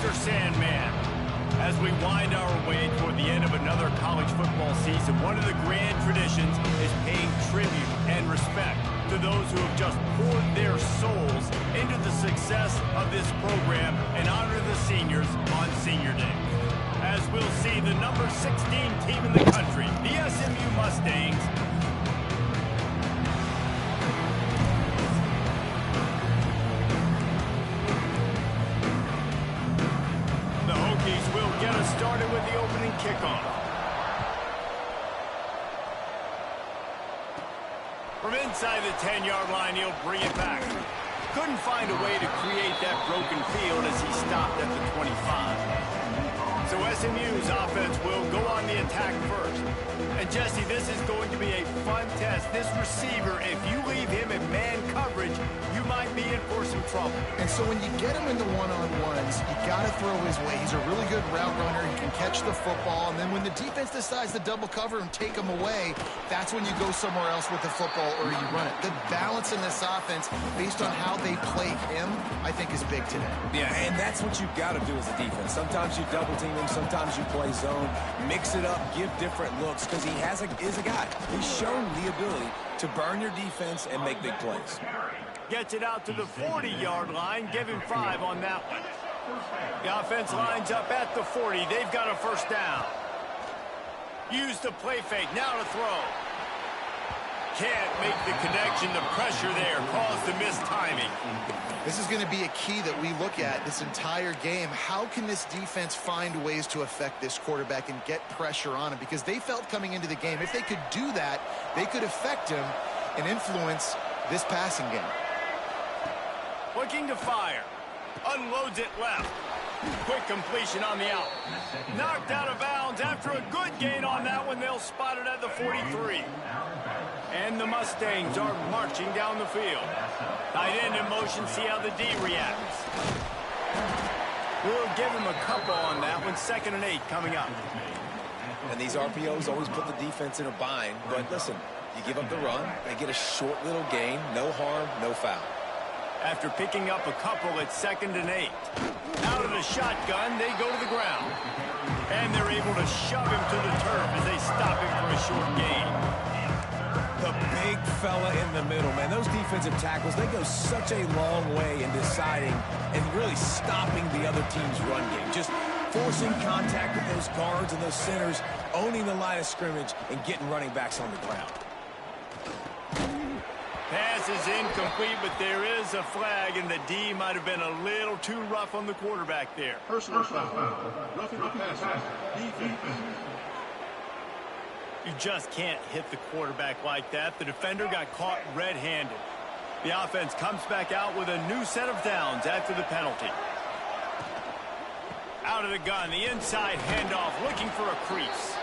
Mr. Sandman. As we wind our way toward the end of another college football season, one of the grand traditions is paying tribute and respect to those who have just poured their souls into the success of this program and honor the seniors on Senior Day. As we'll see, the number 16 team in the country, the SMU Mustangs, will get us started with the opening kickoff. From inside the 10-yard line, he'll bring it back. Couldn't find a way to create that broken field as he stopped at the 25. So SMU's offense will go on the attack first. And Jesse, this is going to be a fun test. This receiver, if you leave him in man coverage, you might be in for some trouble. And so when you get him in the one-on-ones, you got to throw his way. He's a really good route runner. He can catch the football. And then when the defense decides to double cover and take him away, that's when you go somewhere else with the football or you run it. The balance in this offense, based on how they play him, I think is big today. Yeah, and that's what you've got to do as a defense. Sometimes you double team him, sometimes you play zone, mix it up, give different looks, because he is a guy. He's shown the ability to burn your defense and make big plays. Gets it out to the 40-yard line. Give him 5 on that one. The offense lines up at the 40. They've got a first down. Use the play fake. Now to throw. Can't make the connection. The pressure there caused the missed timing. This is going to be a key that we look at this entire game. How can this defense find ways to affect this quarterback and get pressure on him? Because they felt coming into the game, if they could do that, they could affect him and influence this passing game. Looking to fire. Unloads it left. Quick completion on the out. Knocked out of bounds after a good gain on that one. They'll spot it at the 43. And the Mustangs are marching down the field. Tight end in motion, see how the D reacts. We'll give him a couple on that one. 2nd and 8 coming up. And these RPOs always put the defense in a bind. But listen, you give up the run, they get a short little gain, no harm, no foul. After picking up a couple at 2nd and 8. Out of the shotgun, they go to the ground. And they're able to shove him to the turf as they stop him for a short gain. The big fella in the middle, man. Those defensive tackles, they go such a long way in deciding and really stopping the other team's run game. Just forcing contact with those guards and those centers, owning the line of scrimmage, and getting running backs on the ground. Pass is incomplete, but there is a flag, and the D might have been a little too rough on the quarterback there. Personal foul. Roughing the passer. Defense. You just can't hit the quarterback like that. The defender got caught red-handed. The offense comes back out with a new set of downs after the penalty. Out of the gun, the inside handoff, looking for a crease.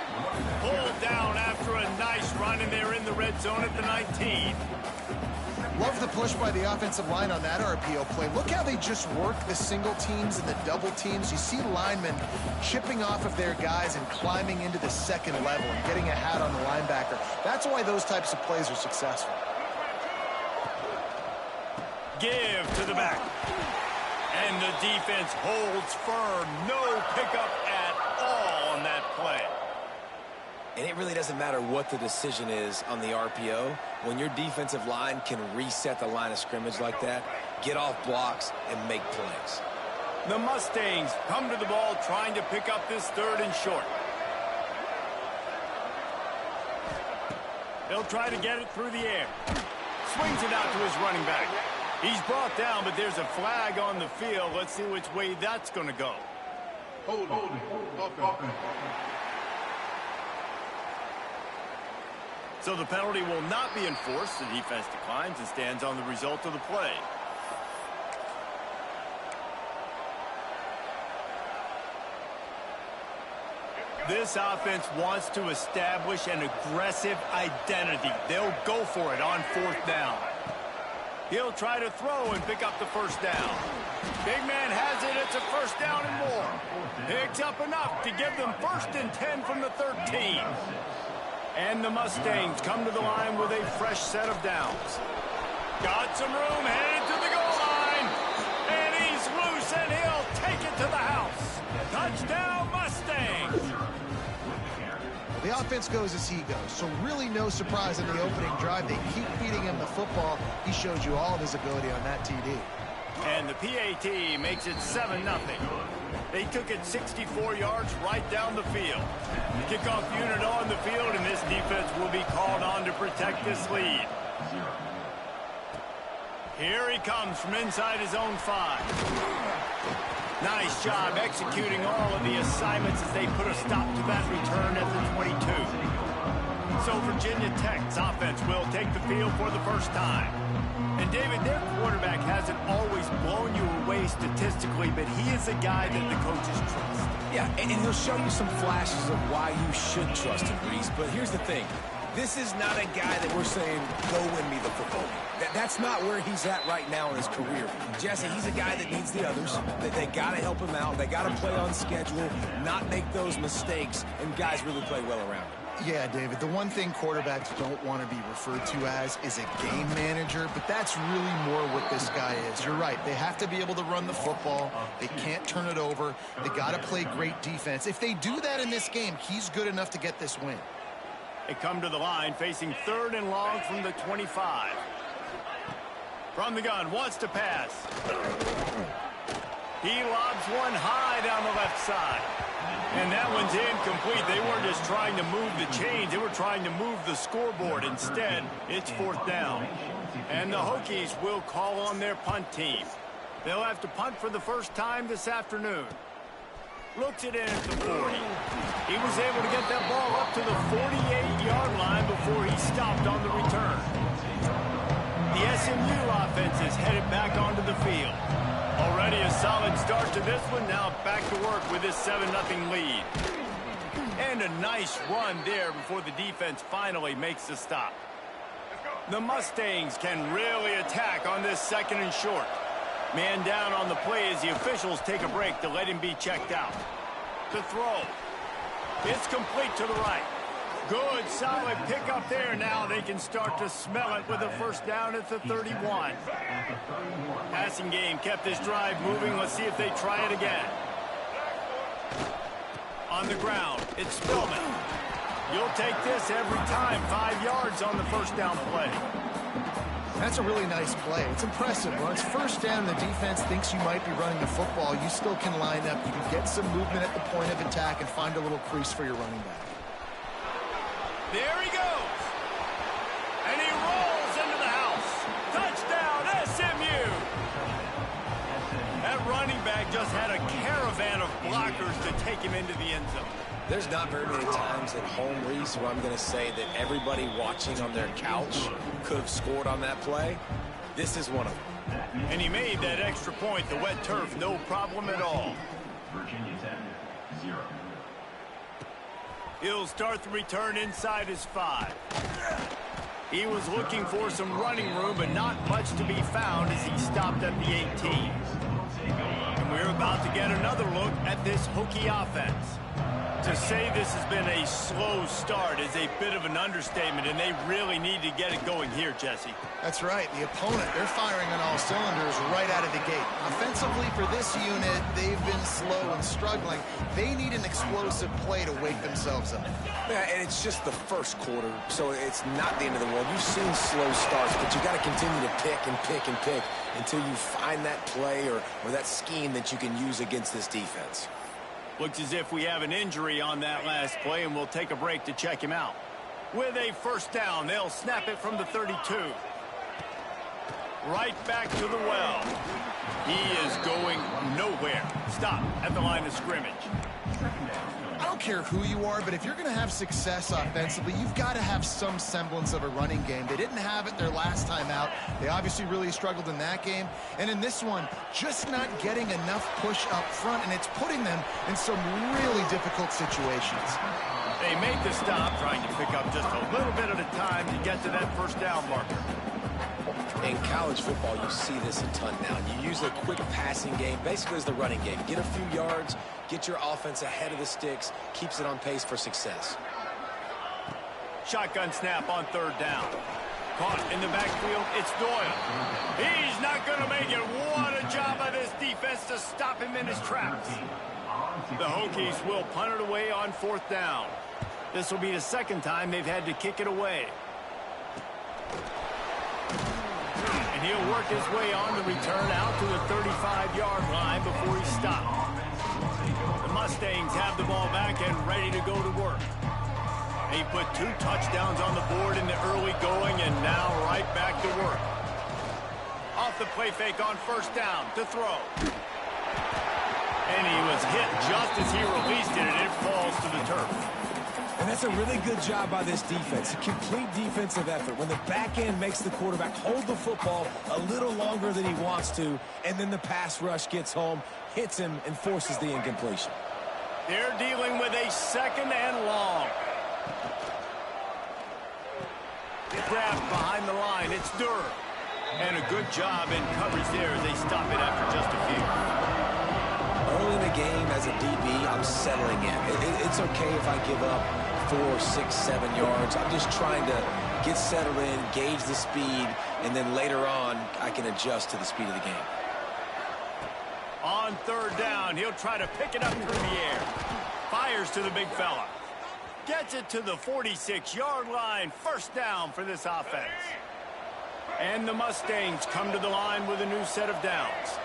Pulled down after a nice run, and they're in the red zone at the 19. Love the push by the offensive line on that RPO play. Look how they just work the single teams and the double teams. You see linemen chipping off of their guys and climbing into the 2nd level and getting a hat on the linebacker. That's why those types of plays are successful. Give to the back. And the defense holds firm. No pickup at all on that play. And it really doesn't matter what the decision is on the RPO. When your defensive line can reset the line of scrimmage like that, get off blocks, and make plays. The Mustangs come to the ball trying to pick up this 3rd and short. They'll try to get it through the air. Swings it out to his running back. He's brought down, but there's a flag on the field. Let's see which way that's going to go. Hold it. So the penalty will not be enforced. The defense declines and stands on the result of the play. This offense wants to establish an aggressive identity. They'll go for it on 4th down. He'll try to throw and pick up the first down. Big man has it. It's a first down and more. Picks up enough to give them 1st and 10 from the 13. And the Mustangs come to the line with a fresh set of downs. Got some room, headed to the goal line. And he's loose, and he'll take it to the house. offense goes as he goes. So really no surprise in the opening drive. They keep feeding him the football. He showed you all of his ability on that TD. And the PAT makes it 7-0. They took it 64 yards right down the field. Kickoff unit on the field, and this defense will be called on to protect this lead. Here he comes from inside his own 5. Nice job executing all of the assignments as they put a stop to that return at the 22. So Virginia Tech's offense will take the field for the first time. And David, their quarterback hasn't always blown you away statistically, but he is a guy that the coaches trust. Yeah, and he'll show you some flashes of why you should trust him, Reese. But here's the thing. This is not a guy that we're saying, go win me the football game. That's not where he's at right now in his career. Jesse, he's a guy that needs the others. That they got to help him out. They got to play on schedule, not make those mistakes, and guys really play well around him. Yeah, David, the one thing quarterbacks don't want to be referred to as is a game manager, but that's really more what this guy is. You're right. They have to be able to run the football. They can't turn it over. They got to play great defense. If they do that in this game, he's good enough to get this win. They come to the line facing 3rd and long from the 25. From the gun, wants to pass. He lobs one high down the left side. And that one's incomplete. They weren't just trying to move the chains. They were trying to move the scoreboard. Instead, it's 4th down. And the Hokies will call on their punt team. They'll have to punt for the first time this afternoon. Looks it in at the 40. He was able to get that ball up to the 48-yard line before he stopped on the return. The SMU offense is headed back onto the field. Already a solid start to this one. Now back to work with this 7-0 lead. And a nice run there before the defense finally makes the stop. The Mustangs can really attack on this 2nd and short. Man down on the play as the officials take a break to let him be checked out. The throw. It's complete to the right. Good, solid pickup there. Now they can start to smell it with a first down at the 31. Passing game kept this drive moving. Let's see if they try it again. On the ground, it's Spillman. You'll take this every time. 5 yards on the first down play. That's a really nice play. It's impressive. When it's first down, the defense thinks you might be running the football. You still can line up. You can get some movement at the point of attack and find a little crease for your running back. There he goes. And he rolls into the house. Touchdown, SMU. That running back just had a caravan of blockers to take him into the end zone. There's not very many times at home, Reese, where I'm going to say that everybody watching on their couch could have scored on that play. This is one of them. And he made that extra point, the wet turf, no problem at all. Virginia 10, 0. He'll start the return inside his 5. He was looking for some running room, but not much to be found as he stopped at the 18. And we're about to get another look at this Hokie offense. To say this has been a slow start is a bit of an understatement, and they really need to get it going here, Jesse. That's right. The opponent, they're firing on all cylinders right out of the gate. Offensively for this unit, they've been slow and struggling. They need an explosive play to wake themselves up. Yeah, and it's just the first quarter, so it's not the end of the world. You've seen slow starts, but you got to continue to pick and pick and pick until you find that play or that scheme that you can use against this defense. Looks as if we have an injury on that last play, and we'll take a break to check him out. With a first down, they'll snap it from the 32. Right back to the well. He is going nowhere. Stop at the line of scrimmage. I don't care who you are, but if you're going to have success offensively, you've got to have some semblance of a running game. They didn't have it their last time out. They obviously really struggled in that game. And in this one, just not getting enough push up front, and it's putting them in some really difficult situations. They made the stop, trying to pick up just a little bit at a time to get to that first down marker. In college football, you see this a ton now. You use a quick passing game, basically as the running game. Get a few yards, get your offense ahead of the sticks, keeps it on pace for success. Shotgun snap on 3rd down. Caught in the backfield, it's Doyle. He's not going to make it. What a job by this defense to stop him in his tracks. The Hokies will punt it away on 4th down. This will be the second time they've had to kick it away. And he'll work his way on the return out to the 35-yard line before he stopped. The Mustangs have the ball back and ready to go to work. He put 2 touchdowns on the board in the early going and now right back to work. Off the play fake on first down to throw. And he was hit just as he released it, and it falls to the turf. And that's a really good job by this defense. A complete defensive effort. When the back end makes the quarterback hold the football a little longer than he wants to, and then the pass rush gets home, hits him, and forces the incompletion. They're dealing with a second and long. Grabbed behind the line. It's Durr. And a good job in coverage there as they stop it after just a few. Early in the game, as a DB, I'm settling in. It's okay if I give up 4, 6, 7 yards. I'm just trying to get settled in, gauge the speed, and then later on, I can adjust to the speed of the game. On third down, he'll try to pick it up through the air. Fires to the big fella. Gets it to the 46-yard line. First down for this offense. And the Mustangs come to the line with a new set of downs.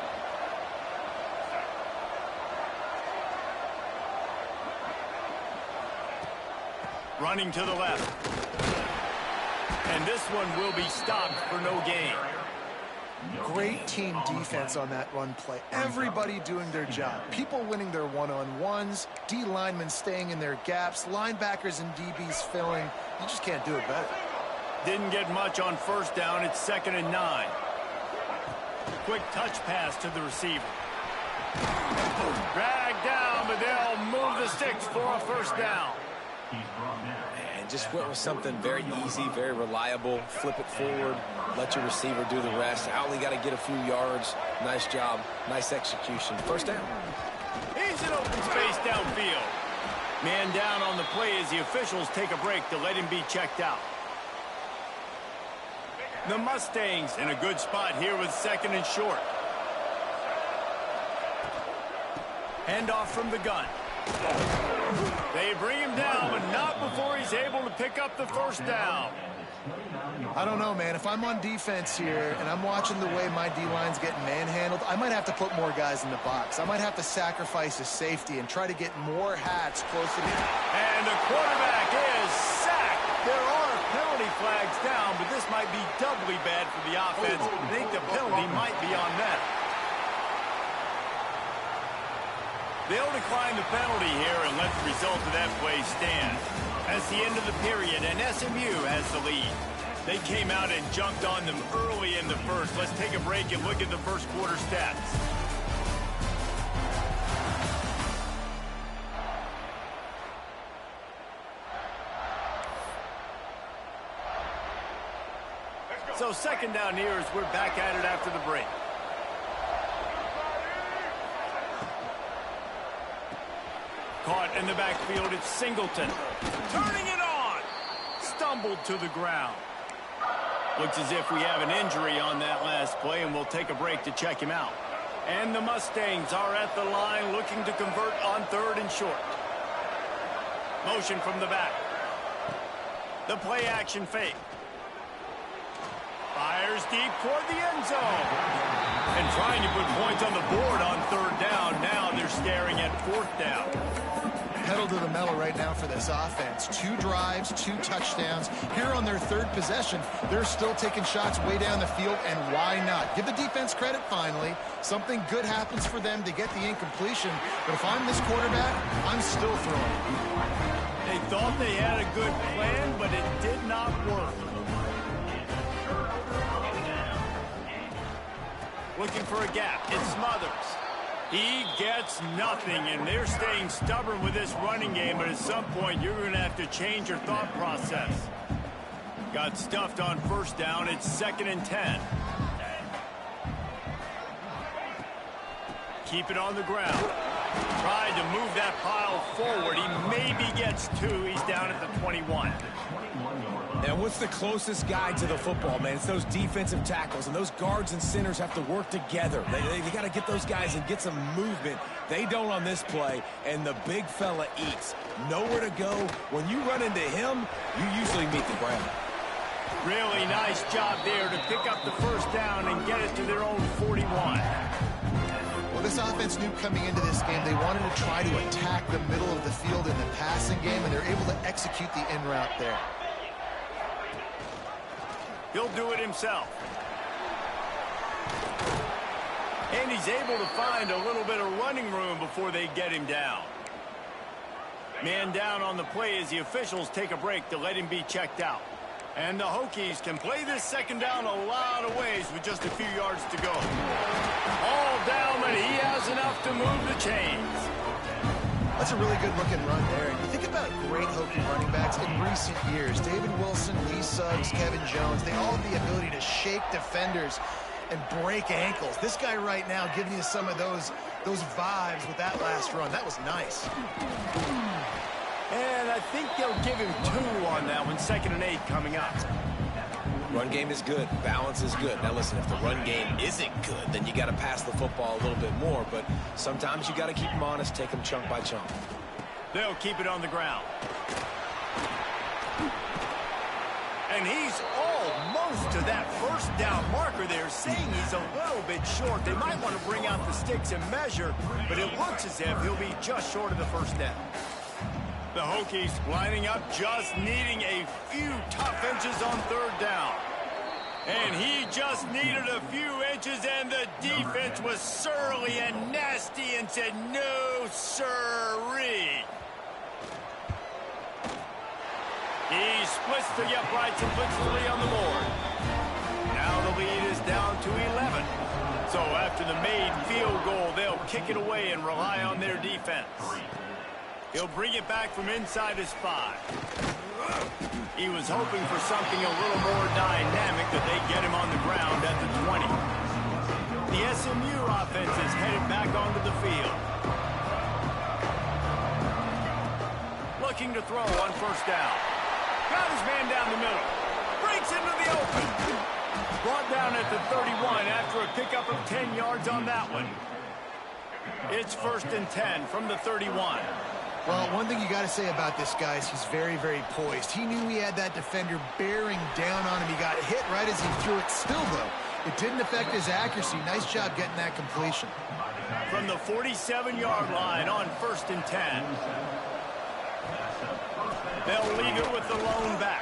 Running to the left. And this one will be stopped for no gain. Great team defense on that run play. Everybody doing their job. People winning their one-on-ones, D linemen staying in their gaps, linebackers and DBs filling. You just can't do it better. Didn't get much on first down. It's 2nd and 9. Quick touch pass to the receiver. Dragged down, but they'll move the sticks for a first down. And just went with something very easy, very reliable. Flip it forward, let your receiver do the rest. I only got to get a few yards. Nice job, nice execution. First down. He's in open space downfield. Man down on the play as the officials take a break to let him be checked out. The Mustangs in a good spot here with 2nd and short. Handoff from the gun. They bring him down, but not before he's able to pick up the first down. I don't know, man. If I'm on defense here and I'm watching the way my D-line's getting manhandled, I might have to put more guys in the box. I might have to sacrifice his safety and try to get more hats close to the... And the quarterback is sacked. There are penalty flags down, but this might be doubly bad for the offense. I think the penalty might be on them. They'll decline the penalty here and let the result of that play stand. That's the end of the period, and SMU has the lead. They came out and jumped on them early in the first. Let's take a break and look at the first quarter stats. So 2nd down here as we're back at it after the break. Caught in the backfield, it's Singleton. Turning it on. Stumbled to the ground. Looks as if we have an injury on that last play, and we'll take a break to check him out. And the Mustangs are at the line looking to convert on 3rd and short. Motion from the back. The play action fake. Fires deep toward the end zone. And trying to put points on the board on 3rd down. Now they're staring at 4th down. Pedal to the metal right now for this offense. 2 drives, 2 touchdowns. Here on their 3rd possession, they're still taking shots way down the field, and why not? Give the defense credit finally. Something good happens for them to get the incompletion, but if I'm this quarterback, I'm still throwing. They thought they had a good plan, but it did not work. Looking for a gap. It's Smothers. He gets nothing, and they're staying stubborn with this running game, but at some point you're going to have to change your thought process. Got stuffed on first down. It's 2nd and 10. Keep it on the ground. Tried to move that pile forward. He maybe gets 2. He's down at the 21. And what's the closest guy to the football, man? It's those defensive tackles, and those guards and centers have to work together. They got to get those guys and get some movement. They don't on this play, and the big fella eats. Nowhere to go. When you run into him, you usually meet the ground. Really nice job there to pick up the first down and get it to their own 41. Well, this offense knew coming into this game they wanted to try to attack the middle of the field in the passing game, and they're able to execute the in route there. He'll do it himself. And he's able to find a little bit of running room before they get him down. Man down on the play as the officials take a break to let him be checked out. And the Hokies can play this second down a lot of ways with just a few yards to go. All down, but he has enough to move the chains. That's a really good-looking run there. And you think about great Hokie running backs in recent years. David Wilson, Lee Suggs, Kevin Jones, they all have the ability to shake defenders and break ankles. This guy right now giving you some of those vibes with that last run. That was nice. And I think they'll give him 2 on that one. 2nd and 8 coming up. Run game is good. Balance is good. Now, listen, if the run game isn't good, then you got to pass the football a little bit more. But sometimes you got to keep them honest, take them chunk by chunk. They'll keep it on the ground. And he's almost to that first down marker there, saying he's a little bit short. They might want to bring out the sticks and measure, but it looks as if he'll be just short of the first down. The Hokies lining up, just needing a few tough inches on 3rd down. And he just needed a few inches, and the defense was surly and nasty and said, no, sirree. He splits the uprights and puts the lead on the board. Now the lead is down to 11. So after the made field goal, they'll kick it away and rely on their defense. He'll bring it back from inside his 5. He was hoping for something a little more dynamic, that they get him on the ground at the 20. The SMU offense is headed back onto the field. Looking to throw on 1st down. Got his man down the middle. Breaks into the open. Brought down at the 31 after a pickup of 10 yards on that one. It's 1st and 10 from the 31. Well, one thing you got to say about this guy is he's very, very poised. He knew he had that defender bearing down on him. He got hit right as he threw it. Still, though, it didn't affect his accuracy. Nice job getting that completion. From the 47-yard line on 1st and 10. They'll leave it with the lone back.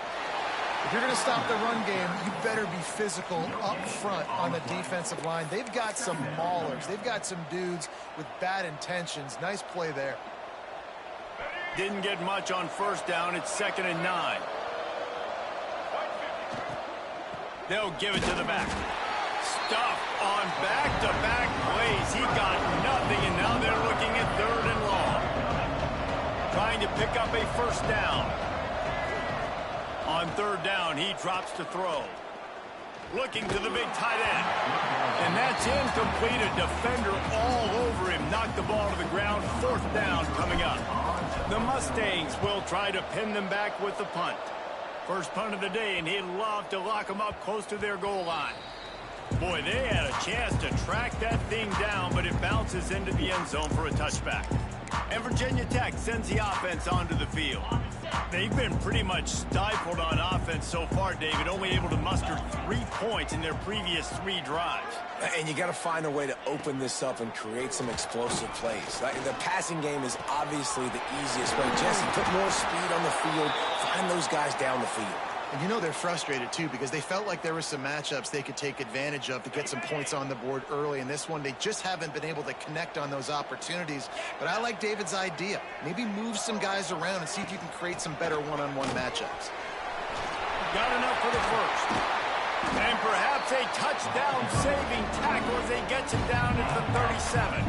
If you're going to stop the run game, you better be physical up front on the defensive line. They've got some maulers. They've got some dudes with bad intentions. Nice play there. Didn't get much on 1st down. It's 2nd and 9. They'll give it to the back. Stuff on back-to-back plays. He got nothing, and now they're looking at 3rd and long. Trying to pick up a 1st down. On 3rd down, he drops to throw. Looking to the big tight end. And that's incomplete. A defender all over him. Knocked the ball to the ground. 4th down coming up. The Mustangs will try to pin them back with the punt. First punt of the day, and he'd love to lock them up close to their goal line. Boy, they had a chance to track that thing down, but it bounces into the end zone for a touchback. And Virginia Tech sends the offense onto the field. They've been pretty much stifled on offense so far, David, only able to muster 3 points in their previous 3 drives. And you got to find a way to open this up and create some explosive plays. The passing game is obviously the easiest way. Jesse, put more speed on the field, find those guys down the field. And you know they're frustrated, too, because they felt like there were some matchups they could take advantage of to get some points on the board early. In this one, they just haven't been able to connect on those opportunities. But I like David's idea. Maybe move some guys around and see if you can create some better one-on-one matchups. Got enough for the first. And perhaps a touchdown-saving tackle as they get him down at the 37.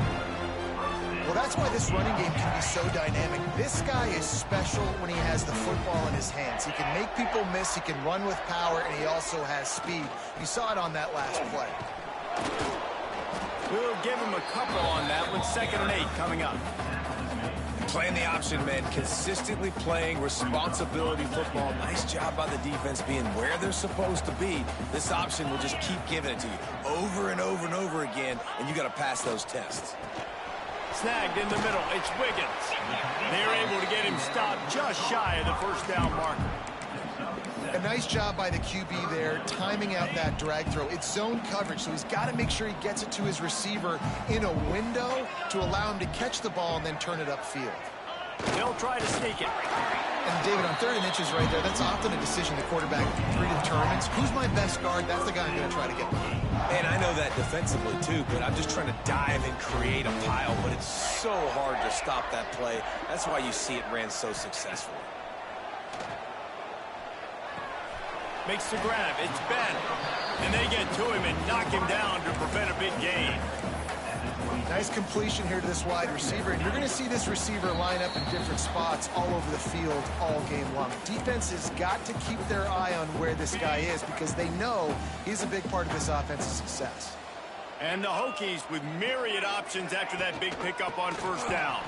Well, that's why this running game can be so dynamic. This guy is special when he has the football in his hands. He can make people miss, he can run with power, and he also has speed. You saw it on that last play. We'll give him a couple on that one. 2nd and 8 coming up. Playing the option, man. Consistently playing responsibility football. Nice job by the defense being where they're supposed to be. This option will just keep giving it to you over and over and over again, and you got to pass those tests. Snagged in the middle. It's Wiggins. They're able to get him stopped just shy of the first down marker. A nice job by the QB there, timing out that drag throw. It's zone coverage, so he's got to make sure he gets it to his receiver in a window to allow him to catch the ball and then turn it upfield. He'll try to sneak it. And David, on 3rd and inches right there, that's often a decision the quarterback predetermines. Who's my best guard? That's the guy I'm going to try to get behind. And I know that defensively too, but I'm just trying to dive and create a pile, but it's so hard to stop that play. That's why you see it ran so successfully. Makes the grab. It's Ben. And they get to him and knock him down to prevent a big gain. Nice completion here to this wide receiver. And you're going to see this receiver line up in different spots all over the field all game long. Defense has got to keep their eye on where this guy is because they know he's a big part of this offense's success. And the Hokies with myriad options after that big pickup on first down.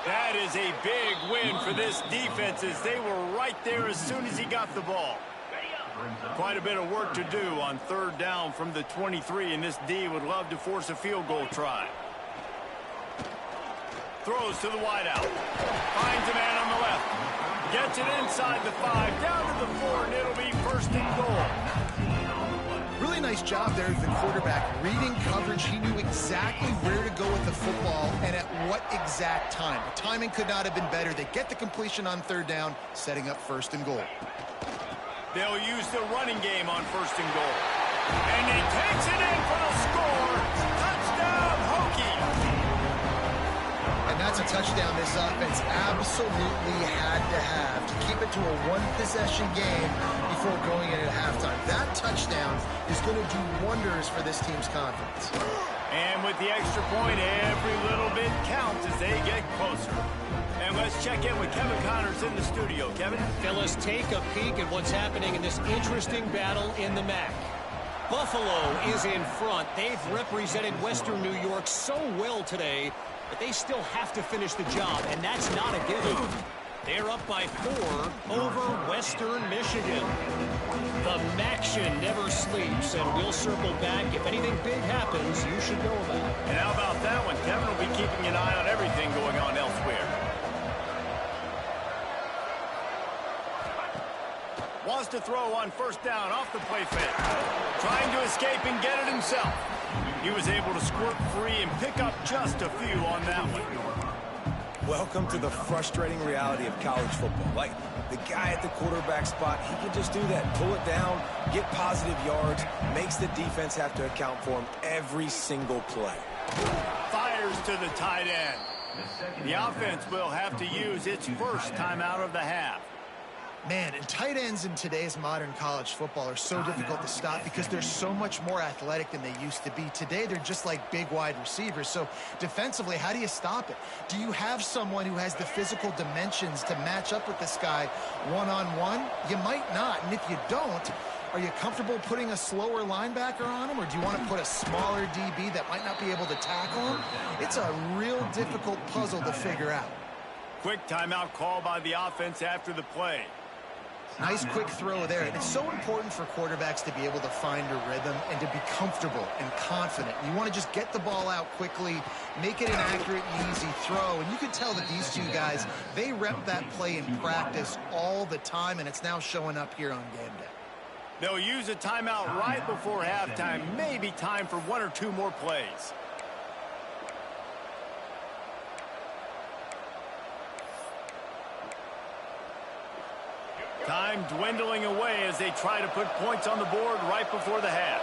That is a big win for this defense as they were right there as soon as he got the ball. Quite a bit of work to do on 3rd down from the 23, and this D would love to force a field goal try. Throws to the wideout. Finds a man on the left. Gets it inside the 5, down to the 4, and it'll be 1st and goal. Really nice job there as the quarterback. Reading coverage, he knew exactly where to go with the football and at what exact time. The timing could not have been better. They get the completion on 3rd down, setting up 1st and goal. They'll use the running game on 1st and goal. And he takes it in for the score. Touchdown, Hokies. And that's a touchdown this offense absolutely had to have to keep it to a one-possession game before going in at halftime. That touchdown is going to do wonders for this team's confidence. And with the extra point, every little bit counts as they get closer. And let's check in with Kevin Connors in the studio. Kevin? Fellas, take a peek at what's happening in this interesting battle in the MAC. Buffalo is in front. They've represented Western New York so well today, but they still have to finish the job, and that's not a given. They're up by 4 over Western Michigan. The MACtion never sleeps, and we'll circle back. If anything big happens, you should know about it. And how about that one? Kevin will be keeping an eye on everything going on elsewhere. Wants to throw on 1st down off the play fake. Trying to escape and get it himself. He was able to squirt free and pick up just a few on that one. Welcome to the frustrating reality of college football. Like, the guy at the quarterback spot, he can just do that. Pull it down, get positive yards, makes the defense have to account for him every single play. Fires to the tight end. The offense will have to use its first timeout of the half. Man, and tight ends in today's modern college football are so difficult to stop because they're so much more athletic than they used to be. Today, they're just like big wide receivers. So defensively, how do you stop it? Do you have someone who has the physical dimensions to match up with this guy one-on-one? You might not. And if you don't, are you comfortable putting a slower linebacker on him, or do you want to put a smaller DB that might not be able to tackle him? It's a real difficult puzzle to figure out. Quick timeout call by the offense after the play. Nice quick throw there. And it's so important for quarterbacks to be able to find a rhythm and to be comfortable and confident. You want to just get the ball out quickly, make it an accurate and easy throw. And you can tell that these two guys, they rep that play in practice all the time, and it's now showing up here on game day. They'll use a timeout right before halftime. Maybe time for 1 or 2 more plays. Time dwindling away as they try to put points on the board right before the half.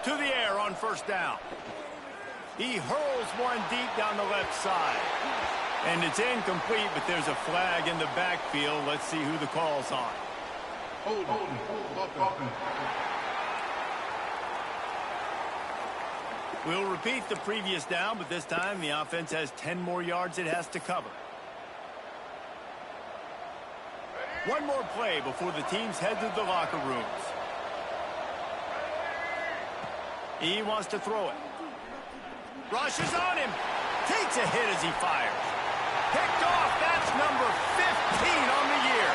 To the air on 1st down. He hurls one deep down the left side. And it's incomplete, but there's a flag in the backfield. Let's see who the call's on. Hold. We'll repeat the previous down, but this time the offense has 10 more yards it has to cover. One more play before the teams head to the locker rooms. He wants to throw it. Rushes on him. Takes a hit as he fires. Picked off. That's number 15 on the year.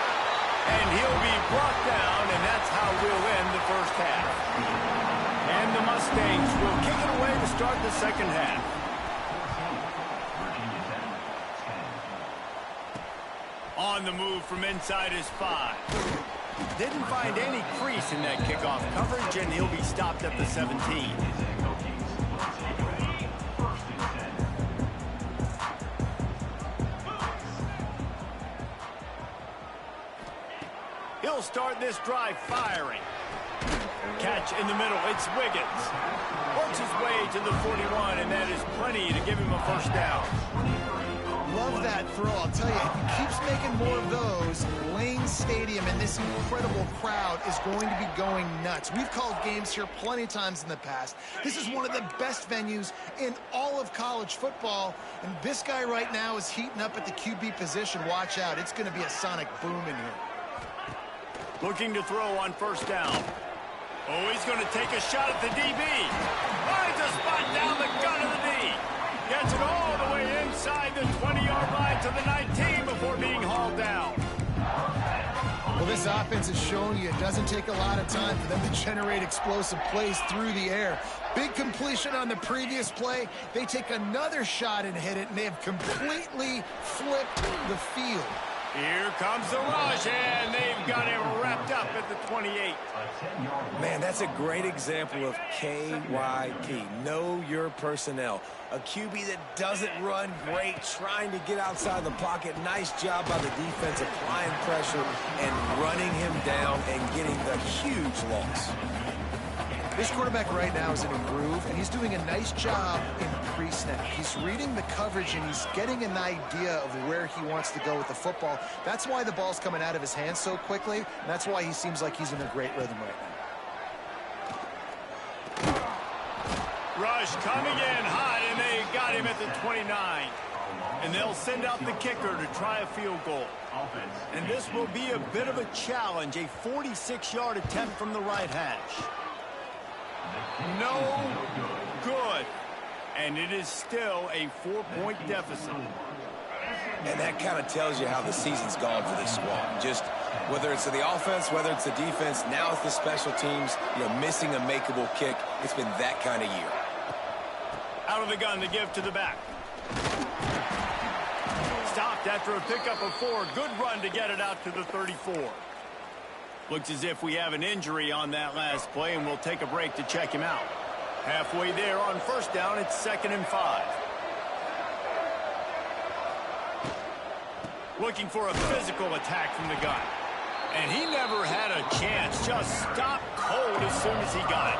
And he'll be brought down, and that's how we'll end the first half. And the Mustangs will kick it away to start the second half. On the move from inside his 5. Didn't find any crease in that kickoff coverage, and he'll be stopped at the 17. He'll start this drive firing. Catch in the middle. It's Wiggins. Works his way to the 41, and that is plenty to give him a first down. Love that throw. I'll tell you, if he keeps making more of those, Lane Stadium and this incredible crowd is going to be going nuts. We've called games here plenty of times in the past. This is one of the best venues in all of college football, and this guy right now is heating up at the QB position. Watch out. It's going to be a sonic boom in here. Looking to throw on first down. Oh, he's going to take a shot at the DB. Finds a spot down the gut of the knee. Gets it all the way inside the 20-yard line to the 19 before being hauled down. Well, this offense is showing you it doesn't take a lot of time for them to generate explosive plays through the air. Big completion on the previous play. They take another shot and hit it, and they have completely flipped the field. Here comes the rush, and they've got him wrapped up at the 28. Man, that's a great example of KYP. Know your personnel. A QB that doesn't run great, trying to get outside the pocket. Nice job by the defense applying pressure and running him down and getting the huge loss. This quarterback right now is in a groove, and he's doing a nice job in pre-snap. He's reading the coverage, and he's getting an idea of where he wants to go with the football. That's why the ball's coming out of his hands so quickly, and that's why he seems like he's in a great rhythm right now. Rush coming in hot, and they got him at the 29. And they'll send out the kicker to try a field goal. And this will be a bit of a challenge, a 46-yard attempt from the right hash. No good. And it is still a 4-point deficit. And that kind of tells you how the season's gone for this squad. Just whether it's the offense, whether it's the defense, now it's the special teams, missing a makeable kick. It's been that kind of year. Out of the gun to give to the back. Stopped after a pickup of 4. Good run to get it out to the 34. Looks as if we have an injury on that last play, and we'll take a break to check him out. Halfway there on first down, it's 2nd and 5. Looking for a physical attack from the gun. And he never had a chance. Just stopped cold as soon as he got it.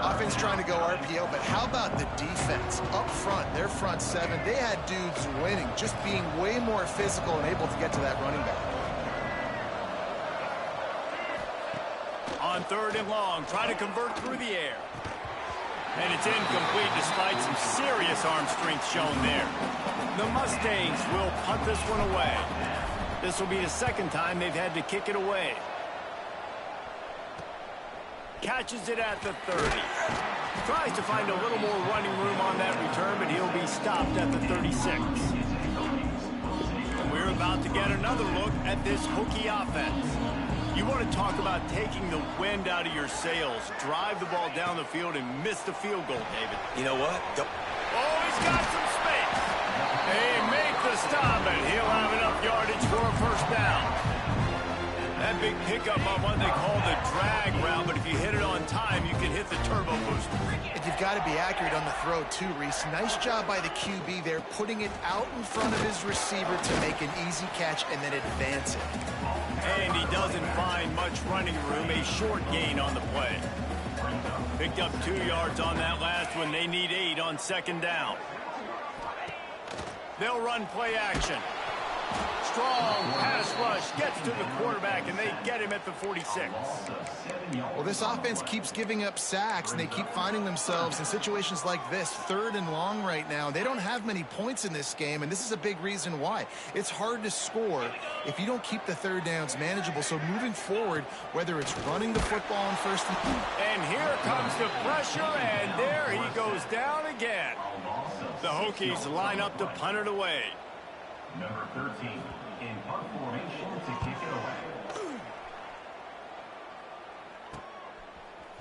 Offense trying to go RPO, but how about the defense? Up front, their front 7, they had dudes winning, just being way more physical and able to get to that running back. On 3rd and long, try to convert through the air. And it's incomplete despite some serious arm strength shown there. The Mustangs will punt this one away. This will be the 2nd time they've had to kick it away. Catches it at the 30. Tries to find a little more running room on that return, but he'll be stopped at the 36. We're about to get another look at this Hokie offense. You want to talk about taking the wind out of your sails. Drive the ball down the field and miss the field goal, David. You know what? Oh, he's got some space. They make the stop, and he'll have enough yardage for a first down. That big pickup on what they call the drag route, but if you hit it on time, you can hit the turbo booster. And you've got to be accurate on the throw, too, Reese. Nice job by the QB there, putting it out in front of his receiver to make an easy catch and then advance it. And he doesn't find much running room, a short gain on the play. Picked up 2 yards on that last one. They need 8 on 2nd down. They'll run play action. Strong pass rush gets to the quarterback, and they get him at the 46. Well, this offense keeps giving up sacks, and they keep finding themselves in situations like this, 3rd and long right now. They don't have many points in this game, and this is a big reason why. It's hard to score if you don't keep the 3rd downs manageable. So moving forward, whether it's running the football on 1st and here comes the pressure, and there he goes down again. The Hokies line up to punt it away. Number 13 in punt formation to kick it away.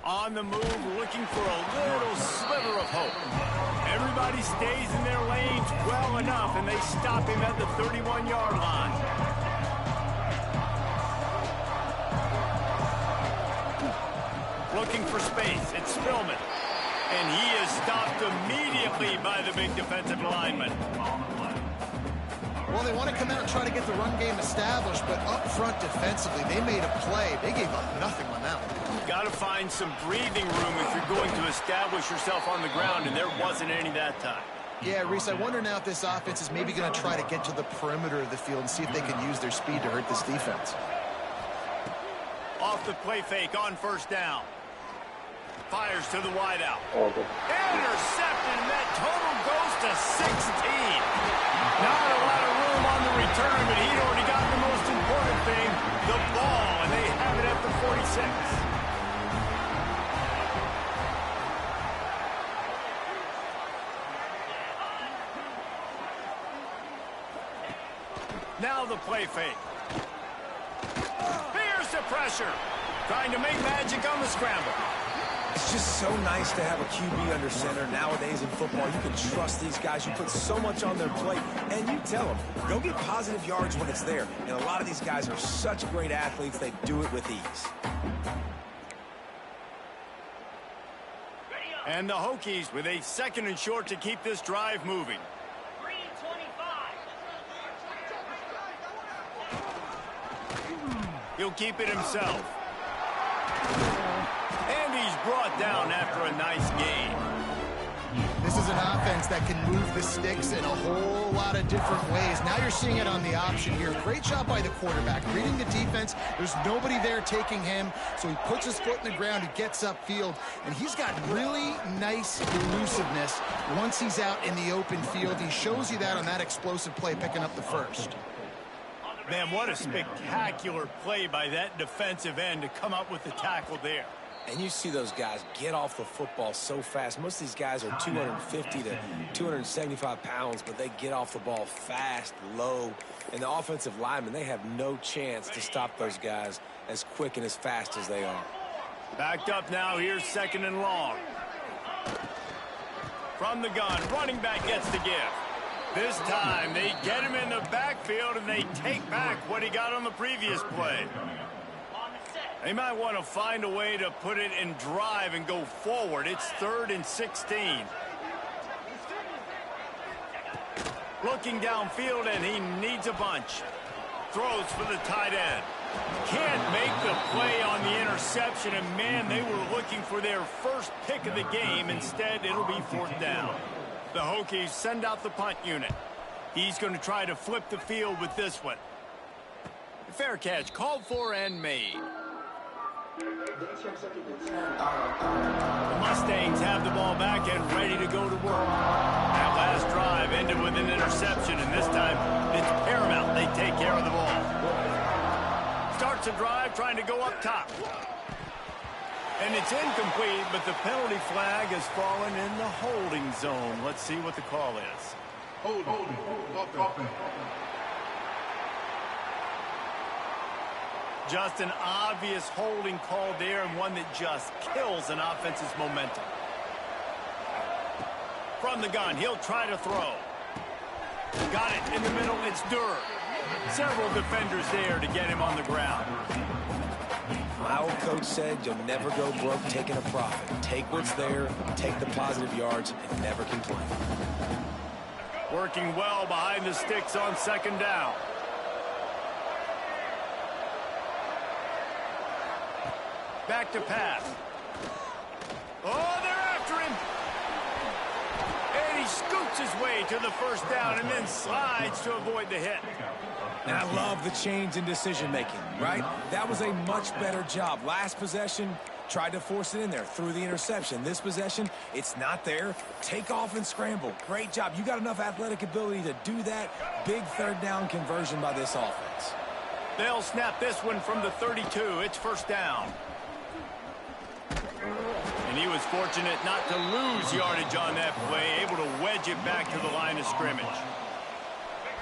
On the move, looking for a little sliver of hope. Everybody stays in their lanes well enough, and they stop him at the 31-yard line. Looking for space. It's Spillman. And he is stopped immediately by the big defensive lineman. Well, they want to come out and try to get the run game established, but up front defensively, they made a play. They gave up nothing on that one. Got to find some breathing room if you're going to establish yourself on the ground, and there wasn't any that time. Yeah, Reese, I wonder now if this offense is maybe going to try to get to the perimeter of the field and see if they can use their speed to hurt this defense. Off the play fake on 1st down. Fires to the wideout. Intercepted, and that total goes to 16. Not a lot of room on the return, but he'd already got the most important thing, the ball, and they have it at the 46. Now the play fake. Here's the pressure. Trying to make magic on the scramble. It's just so nice to have a QB under center. Nowadays in football, you can trust these guys. You put so much on their plate, and you tell them, go get positive yards when it's there. And a lot of these guys are such great athletes, they do it with ease. And the Hokies with a 2nd and short to keep this drive moving. 3:25. He'll keep it himself. And he's brought down after a nice gain. This is an offense that can move the sticks in a whole lot of different ways. Now you're seeing it on the option here. Great job by the quarterback. Reading the defense, there's nobody there taking him, so he puts his foot in the ground, he gets upfield, and he's got really nice elusiveness once he's out in the open field. He shows you that on that explosive play, picking up the 1st. Man, what a spectacular play by that defensive end to come up with the tackle there. And you see those guys get off the football so fast. Most of these guys are 250 to 275 pounds, but they get off the ball fast, low. And the offensive linemen, they have no chance to stop those guys as quick and as fast as they are. Backed up now, here's 2nd and long. From the gun, running back gets the give. This time, they get him in the backfield, and they take back what he got on the previous play. They might want to find a way to put it in drive and go forward. It's 3rd and 16. Looking downfield, and he needs a bunch. Throws for the tight end. Can't make the play on the interception, and man, they were looking for their first pick of the game. Instead, it'll be 4th down. The Hokies send out the punt unit. He's going to try to flip the field with this one. Fair catch, called for and made. The Mustangs have the ball back and ready to go to work. That last drive ended with an interception, and this time it's paramount they take care of the ball. Starts a drive trying to go up top. And it's incomplete, but the penalty flag has fallen in the holding zone. Let's see what the call is. Holding. Just an obvious holding call there, and one that just kills an offense's momentum. From the gun, he'll try to throw. Got it in the middle, it's Durr. Several defenders there to get him on the ground. My old coach said you'll never go broke taking a profit. Take what's there, take the positive yards, and never complain. Working well behind the sticks on 2nd down. Back to pass. Oh, they're after him. And he scoots his way to the 1st down and then slides to avoid the hit. And I love the change in decision-making, right? That was a much better job. Last possession, tried to force it in there, threw the interception. This possession, it's not there. Take off and scramble. Great job. You got enough athletic ability to do that. Big third down conversion by this offense. They'll snap this one from the 32. It's first down. And he was fortunate not to lose yardage on that play, able to wedge it back to the line of scrimmage.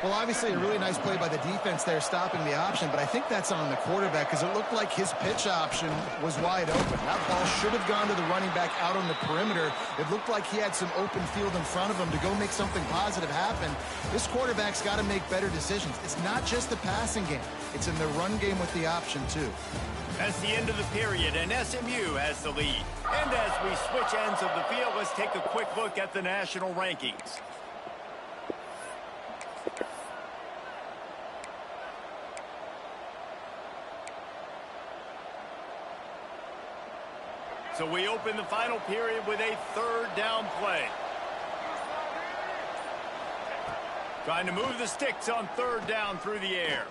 Well, obviously a really nice play by the defense there, stopping the option, but I think that's on the quarterback because it looked like his pitch option was wide open. That ball should have gone to the running back out on the perimeter. It looked like he had some open field in front of him to go make something positive happen. This quarterback's got to make better decisions. It's not just the passing game. It's in the run game with the option, too. That's the end of the period, and SMU has the lead. And as we switch ends of the field, let's take a quick look at the national rankings. So we open the final period with a third down play. Trying to move the sticks on third down through the air.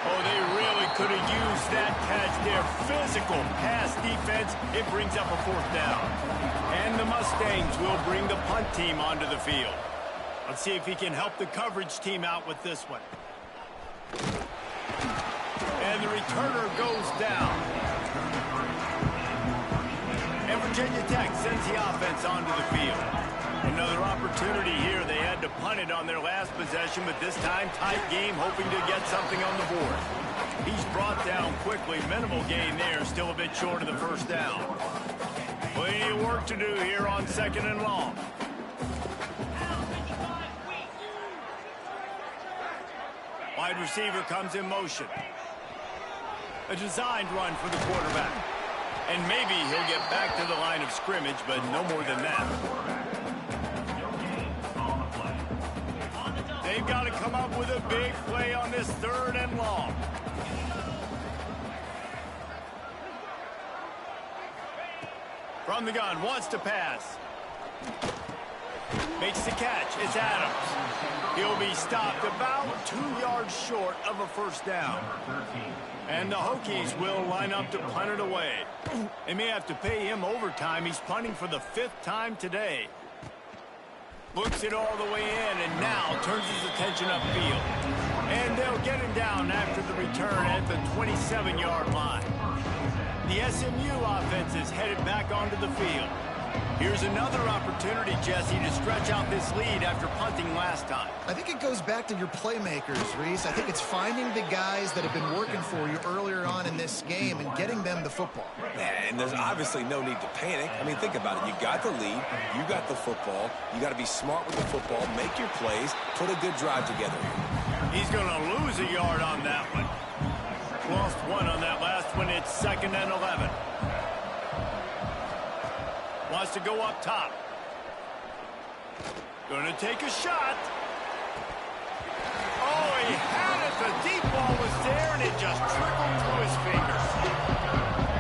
Oh, they really could have used that catch there. Physical pass defense. It brings up a fourth down. And the Mustangs will bring the punt team onto the field. Let's see if he can help the coverage team out with this one. And the returner goes down. And Virginia Tech sends the offense onto the field. Another opportunity here. They had to punt it on their last possession, but this time tight game, hoping to get something on the board. He's brought down quickly. Minimal gain there, still a bit short of the first down. Plenty of work to do here on second and long. Wide receiver comes in motion. A designed run for the quarterback. And maybe he'll get back to the line of scrimmage, but no more than that. They've got to come up with a big play on this third and long. From the gun, wants to pass. Makes the catch. It's Adams. He'll be stopped about 2 yards short of a first down. And the Hokies will line up to punt it away. They may have to pay him overtime. He's punting for the 5th time today. Looks it all the way in and now turns his attention upfield. And they'll get him down after the return at the 27-yard line. The SMU offense is headed back onto the field. Here's another opportunity, Jesse, to stretch out this lead after punting last time. I think it goes back to your playmakers, Reese. I think it's finding the guys that have been working for you earlier on in this game and getting them the football. And there's obviously no need to panic. I mean, think about it. You got the lead. You got the football. You got to be smart with the football, make your plays, put a good drive together. He's going to lose a yard on that one. Lost one on that last one. It's 2nd and 11. Wants to go up top. Going to take a shot. Oh, he had it. The deep ball was there, and it just trickled through his fingers.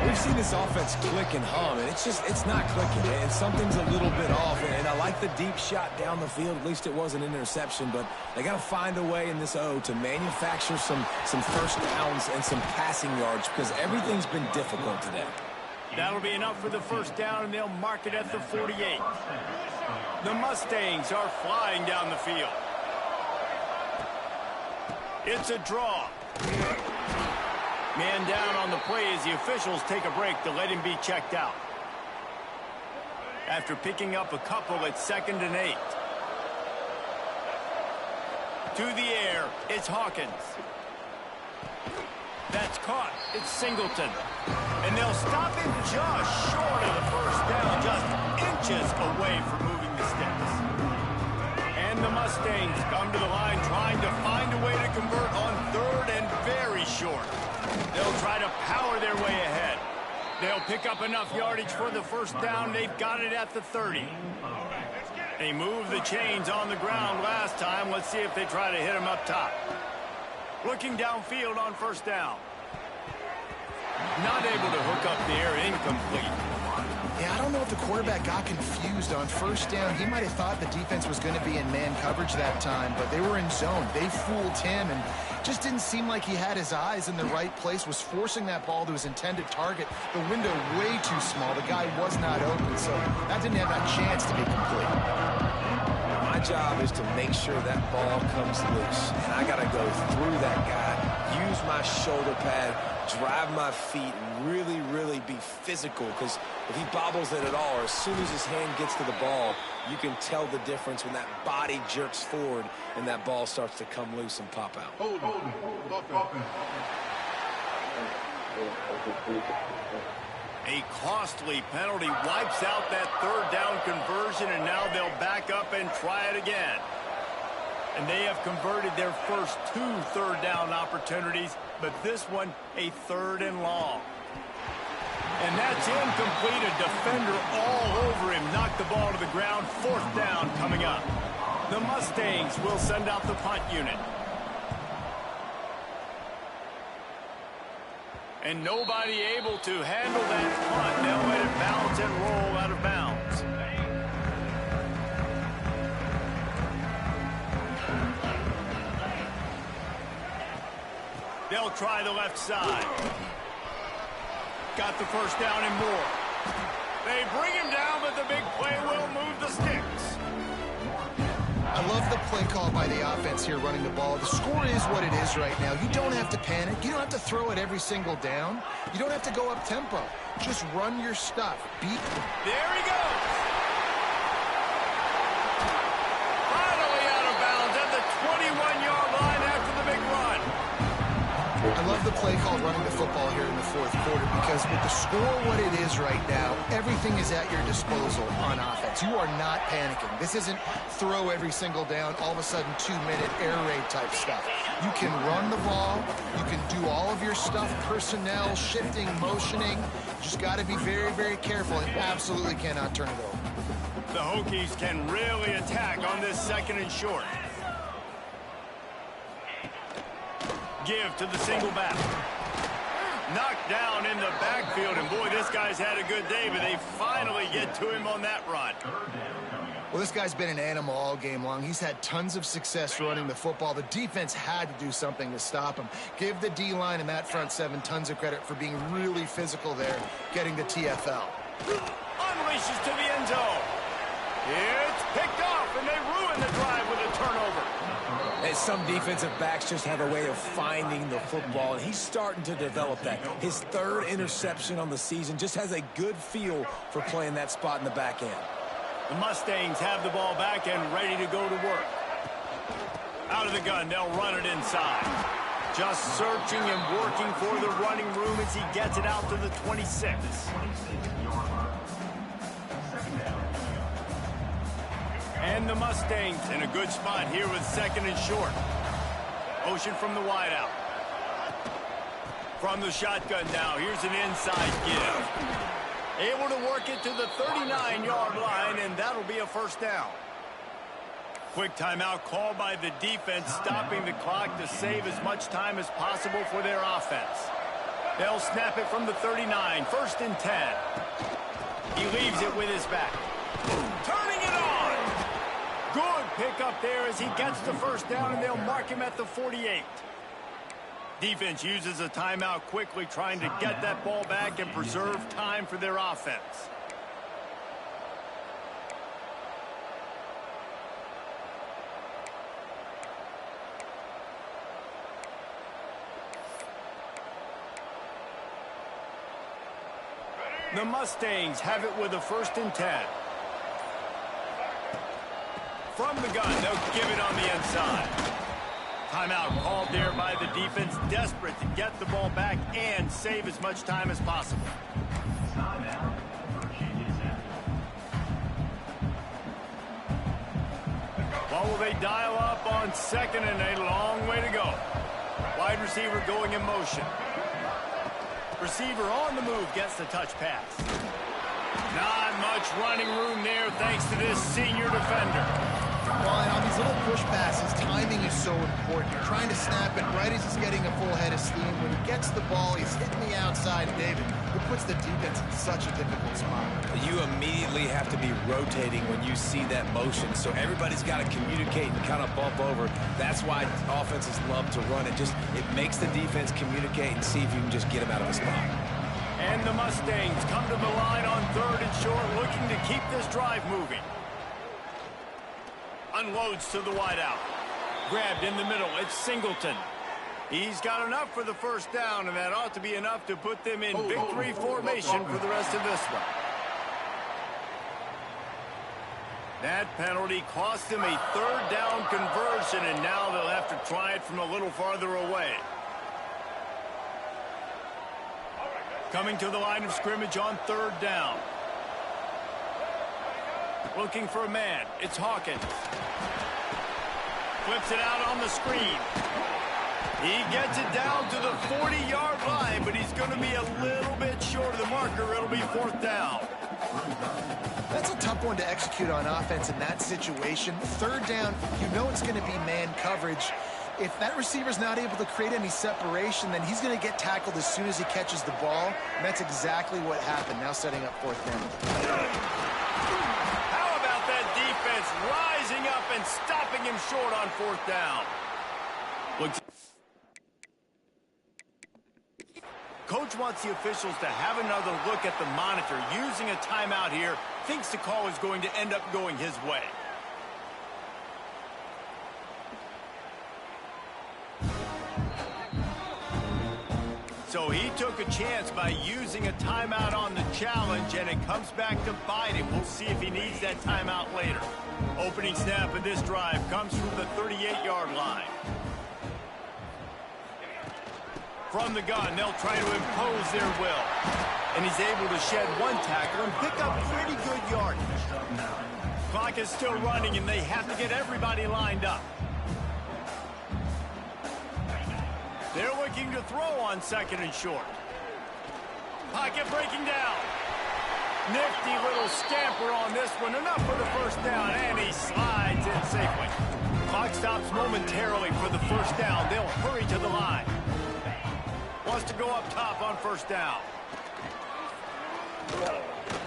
We've seen this offense click and hum, and it's not clicking, and something's a little bit off. And I like the deep shot down the field. At least it wasn't an interception, but they got to find a way in this O to manufacture some first downs and some passing yards because everything's been difficult today. That'll be enough for the first down, and they'll mark it at the 48. The Mustangs are flying down the field. It's a draw. Man down on the play as the officials take a break to let him be checked out. After picking up a couple, it's 2nd and 8. To the air, it's Hawkins. That's caught. It's Singleton. And they'll stop him just short of the first down, just inches away from moving the sticks. And the Mustangs come to the line trying to find a way to convert on 3rd and very short. They'll try to power their way ahead. They'll pick up enough yardage for the first down. They've got it at the 30. They moved the chains on the ground last time. Let's see if they try to hit him up top. Looking downfield on first down. Not able to hook up there, incomplete. Yeah, I don't know if the quarterback got confused on first down. He might have thought the defense was going to be in man coverage that time, but they were in zone. They fooled him and just didn't seem like he had his eyes in the right place, was forcing that ball to his intended target. The window way too small. The guy was not open, so that didn't have that chance to be complete. My job is to make sure that ball comes loose, and I got to go through that guy, use my shoulder pad, drive my feet, and really, really be physical, because if he bobbles it at all, or as soon as his hand gets to the ball, you can tell the difference when that body jerks forward and that ball starts to come loose and pop out. A costly penalty wipes out that third down conversion, and now they'll back up and try it again. And they have converted their first 2 third-down opportunities, but this one a 3rd and long. And that's incomplete. A defender all over him. Knocked the ball to the ground. 4th down coming up. The Mustangs will send out the punt unit. And nobody able to handle that punt. They'll let it bounce and roll out of bounds. They'll try the left side. Got the first down and more. They bring him down, but the big play will move the sticks. I love the play call by the offense here running the ball. The score is what it is right now. You don't have to panic. You don't have to throw it every single down. You don't have to go up tempo. Just run your stuff. There he goes. Finally out of bounds at the 21-yard line after the big run. I love the play call running the football here in the 4th quarter, because with the score what it is right now, everything is at your disposal on offense. You are not panicking. This isn't throw every single down, all of a sudden 2-minute air raid type stuff. You can run the ball. You can do all of your stuff, personnel, shifting, motioning. You just got to be very, very careful and absolutely cannot turn it over. The Hokies can really attack on this 2nd and short. Give to the single back. Knocked down in the backfield, and boy, this guy's had a good day, but they finally get to him on that run. Well, this guy's been an animal all game long. He's had tons of success running the football. The defense had to do something to stop him. Give the D-line and that front 7 tons of credit for being really physical there, getting the TFL. Unleashes to the end zone. It's picked off, and they ruin the drive with a turnover. And some defensive backs just have a way of finding the football, and he's starting to develop that. His 3rd interception on the season, just has a good feel for playing that spot in the back end. The Mustangs have the ball back and ready to go to work. Out of the gun, they'll run it inside. Just searching and working for the running room as he gets it out to the 26. And the Mustangs in a good spot here with 2nd and short. Motion from the wideout. From the shotgun now, here's an inside give. Able to work it to the 39-yard line, and that'll be a 1st down. Quick timeout called by the defense, stopping the clock to save as much time as possible for their offense. They'll snap it from the 39, 1st and 10. He leaves it with his back. Turning it on! Good pickup there as he gets the 1st down, and they'll mark him at the 48. Defense uses a timeout quickly, trying to get that ball back and preserve time for their offense. The Mustangs have it with a 1st and 10. From the gun, they'll give it on the inside. Timeout called there by the defense, desperate to get the ball back and save as much time as possible. What will they dial up on 2nd and a long way to go? Wide receiver going in motion. Receiver on the move gets the touch pass. Not much running room there thanks to this senior defender. Well, and on these little push passes, timing is so important. You're trying to snap it right as he's getting a full head of steam. When he gets the ball, he's hitting the outside. David, it puts the defense in such a difficult spot. You immediately have to be rotating when you see that motion, so everybody's got to communicate and kind of bump over. That's why offenses love to run it. It makes the defense communicate and see if you can just get them out of the spot. And the Mustangs come to the line on 3rd and short, looking to keep this drive moving. Unloads to the wideout. Grabbed in the middle. It's Singleton. He's got enough for the first down, and that ought to be enough to put them in victory formation for the rest of this one. That penalty cost him a 3rd down conversion, and now they'll have to try it from a little farther away. Coming to the line of scrimmage on 3rd down. Looking for a man. It's Hawkins. Flips it out on the screen. He gets it down to the 40-yard line, but he's going to be a little bit short of the marker. It'll be 4th down. That's a tough one to execute on offense in that situation. 3rd down, you know it's going to be man coverage. If that receiver's not able to create any separation, then he's going to get tackled as soon as he catches the ball. And that's exactly what happened, now setting up 4th down. How about that defense rising up and stopping him short on 4th down? Coach wants the officials to have another look at the monitor. Using a timeout here, thinks the call is going to end up going his way. So he took a chance by using a timeout on the challenge, and it comes back to bite him. We'll see if he needs that timeout later. Opening snap of this drive comes from the 38-yard line. From the gun, they'll try to impose their will. And he's able to shed 1 tackle and pick up pretty good yardage. Clock is still running, and they have to get everybody lined up. They're looking to throw on 2nd and short. Pocket breaking down. Nifty little scamper on this one. Enough for the 1st down, and he slides in safely. Clock stops momentarily for the 1st down. They'll hurry to the line. Wants to go up top on 1st down.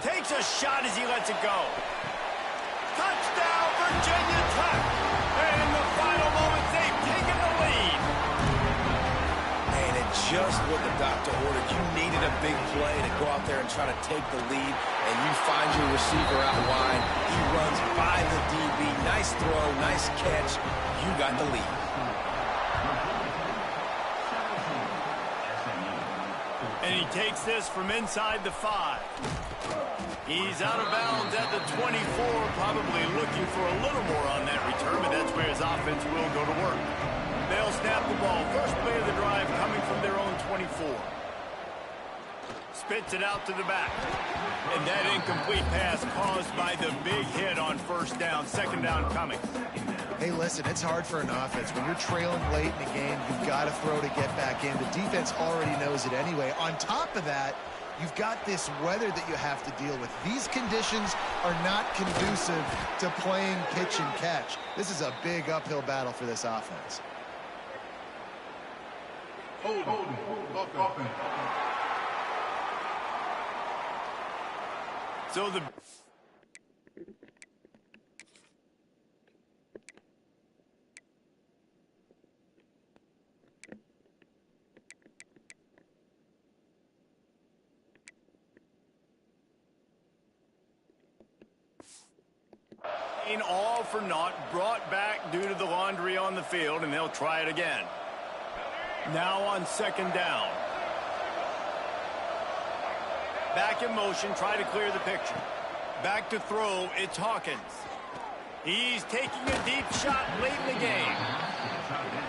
Takes a shot as he lets it go. Touchdown, Virginia Tech. And in the final moments, they've taken the lead. Just what the doctor ordered. You needed a big play to go out there and try to take the lead, and you find your receiver out wide. He runs by the DB. Nice throw, nice catch. You got the lead. And he takes this from inside the 5. He's out of bounds at the 24, probably looking for a little more on that return, and that's where his offense will go to work. They'll snap the ball. First play of the drive coming from their own 24. Spits it out to the back. And that incomplete pass caused by the big hit on 1st down. 2nd down coming. Hey, listen, it's hard for an offense. When you're trailing late in the game, you've got to throw to get back in. The defense already knows it anyway. On top of that, you've got this weather that you have to deal with. These conditions are not conducive to playing pitch and catch. This is a big uphill battle for this offense. So the all for naught, brought back due to the laundry on the field, and they'll try it again. Now on 2nd down. Back in motion, try to clear the picture. Back to throw, it's Hawkins. He's taking a deep shot late in the game.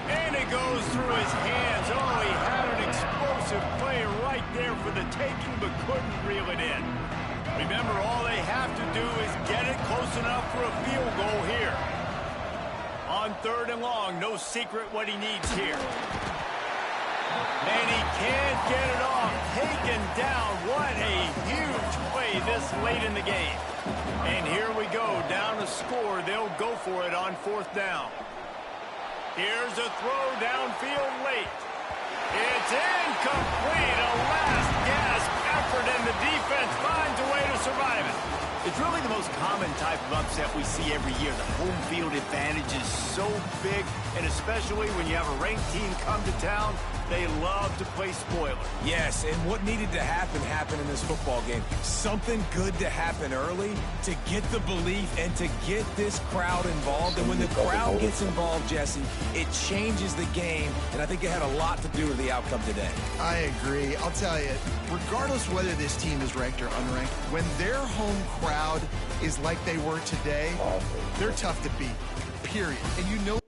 And it goes through his hands. Oh, he had an explosive play right there for the taking, but couldn't reel it in. Remember, all they have to do is get it close enough for a field goal here. On 3rd and long, no secret what he needs here. And he can't get it off. Taken down. What a huge play away this late in the game. And here we go, down a score. They'll go for it on 4th down. Here's a throw downfield late. It's incomplete. A last-gasp effort, and the defense finds a way to survive it. It's really the most common type of upset we see every year. The home field advantage is so big, and especially when you have a ranked team come to town, they love to play spoiler. Yes, and what needed to happen happened in this football game. Something good to happen early to get the belief and to get this crowd involved. And when the crowd gets involved, Jesse, it changes the game, and I think it had a lot to do with the outcome today. I agree. I'll tell you, regardless whether this team is ranked or unranked, when their home crowd is like they were today, they're tough to beat, period. And you know